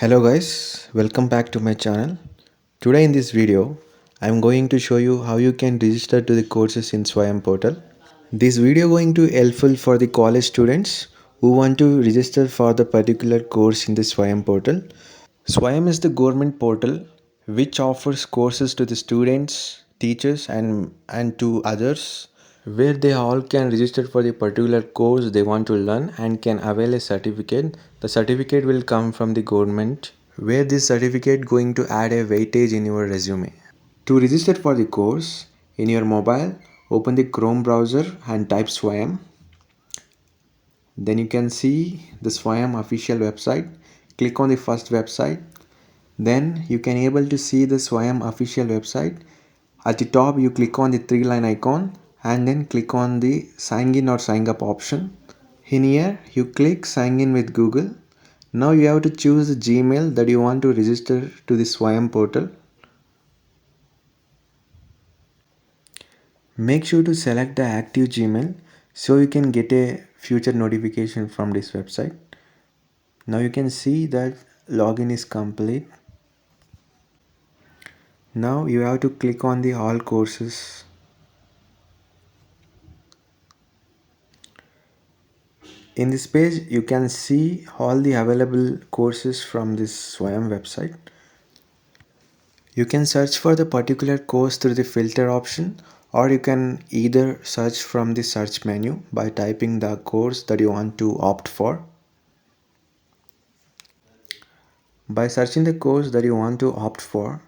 Hello guys, welcome back to my channel. Today in this video, I am going to show you how you can register to the courses in Swayam portal. This video going to helpful for the college students who want to register for the particular course in the Swayam portal. Swayam is the government portal which offers courses to the students, teachers and to others where they all can register for the particular course they want to learn and can avail a certificate. The certificate will come from the government where this certificate going to add a weightage in your resume. To register for the course in your mobile, open the Chrome browser and type Swayam. Then you can see the Swayam official website. Click on the first website. Then you can able to see the Swayam official website. At the top you click on the three-line icon and then click on the sign in or sign up option. In here you click sign in with Google. Now you have to choose the Gmail that you want to register to the Swayam portal. Make sure to select the active Gmail so you can get a future notification from this website. Now you can see that login is complete. Now you have to click on the all courses. In this page you can see all the available courses from this Swayam website. You can search for the particular course through the filter option, or you can either search from the search menu by typing the course that you want to opt for. By searching the course that you want to opt for,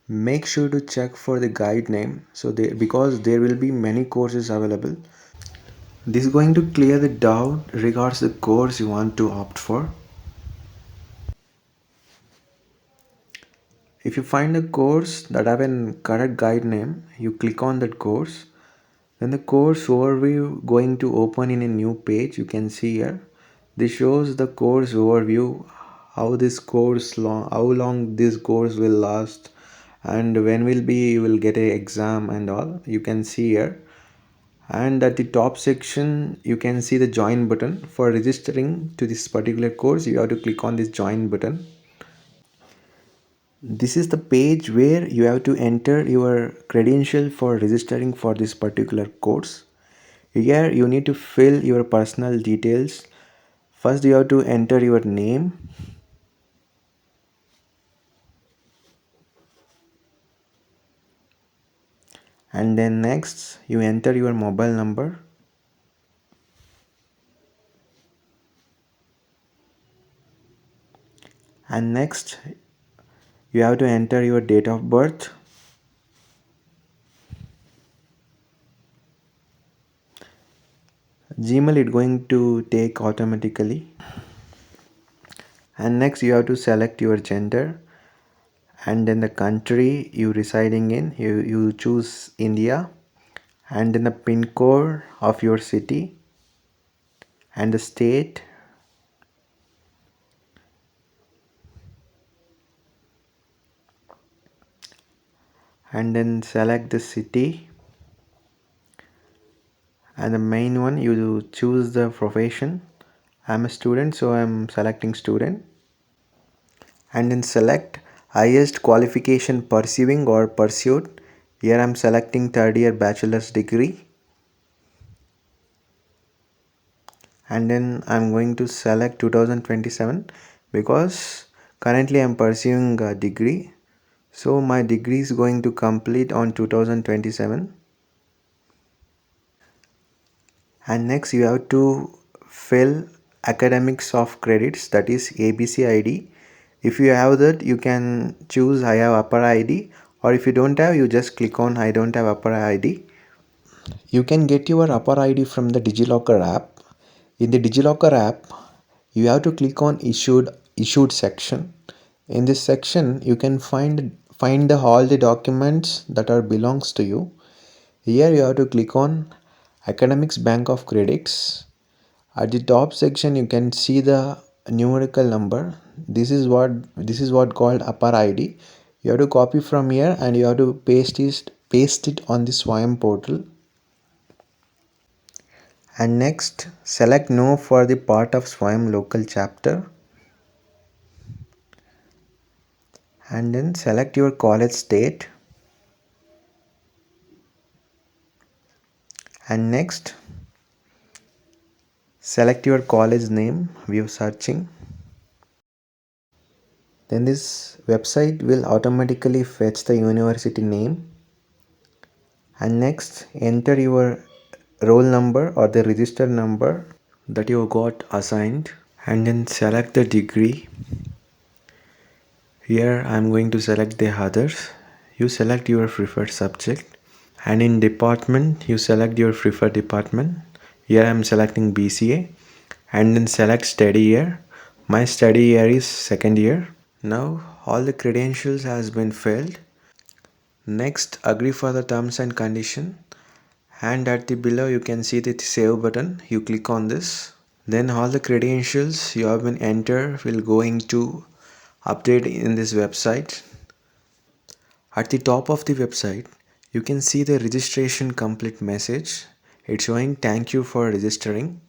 make sure to check for the guide name because there will be many courses available. This is going to clear the doubt regards the course you want to opt for. If you find a course that have a correct guide name, you click on that course. Then the course overview going to open in a new page. You can see here. This shows the course overview, how long this course will last, and when you will get a exam and all. You can see here. And at the top section you can see the join button. For registering to this particular course, you have to click on this join button. This is the page where you have to enter your credential for registering for this particular course. Here you need to fill your personal details. First you have to enter your name, and then next you enter your mobile number, and next you have to enter your date of birth. Gmail is going to take automatically. And next you have to select your gender, and then the country you residing in, you choose India, and then the pin code of your city and the state, and then select the city, and the main one you choose the profession. I'm a student, so I'm selecting student, and then select highest qualification pursuing or pursued. Here I'm selecting third year bachelor's degree, and then I'm going to select 2027 because currently I'm pursuing a degree, so my degree is going to complete on 2027. And next you have to fill academics of credits, that is ABC ID. If you have that, you can choose I have upper ID, or if you don't have, you just click on I don't have upper ID. You can get your upper ID from the DigiLocker app. In the DigiLocker app, you have to click on issued section. In this section, you can find all the documents that are belongs to you. Here you have to click on Academics Bank of Credits. At the top section, you can see the numerical number. This is what called upper ID. You have to copy from here and you have to paste it on the Swayam portal. And next select no for the part of Swayam local chapter. and then select your college state, and next select your college name, view searching. Then this website will automatically fetch the university name, and next enter your roll number or the register number that you got assigned, and then select the degree. Here I am going to select the others. You select your preferred subject, and in department you select your preferred department. Here I am selecting BCA, and then select study year. My study year is second year. Now all the credentials has been filled. Next, agree for the terms and condition, and at the below you can see the save button. You click on this. Then all the credentials you have been entered will going to update in this website. At the top of the website you can see the registration complete message. It's showing thank you for registering.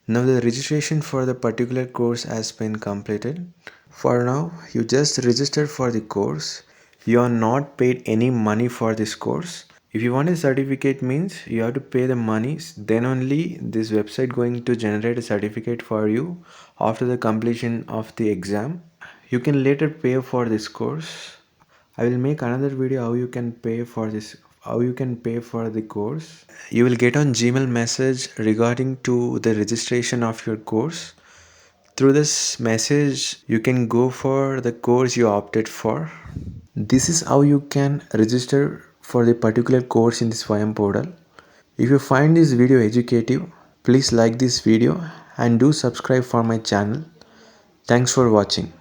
Now the registration for the particular course has been completed. For now you just register for the course. You are not paid any money for this course. If you want a certificate means you have to pay the money, then only this website going to generate a certificate for you after the completion of the exam. You can later pay for this course. I will make another video how you can pay for the course. You will get on Gmail message regarding to the registration of your course. Through this message you can go for the course you opted for. This is how you can register for the particular course in the Swayam portal. If you find this video educative, please like this video and do subscribe for my channel. Thanks for watching.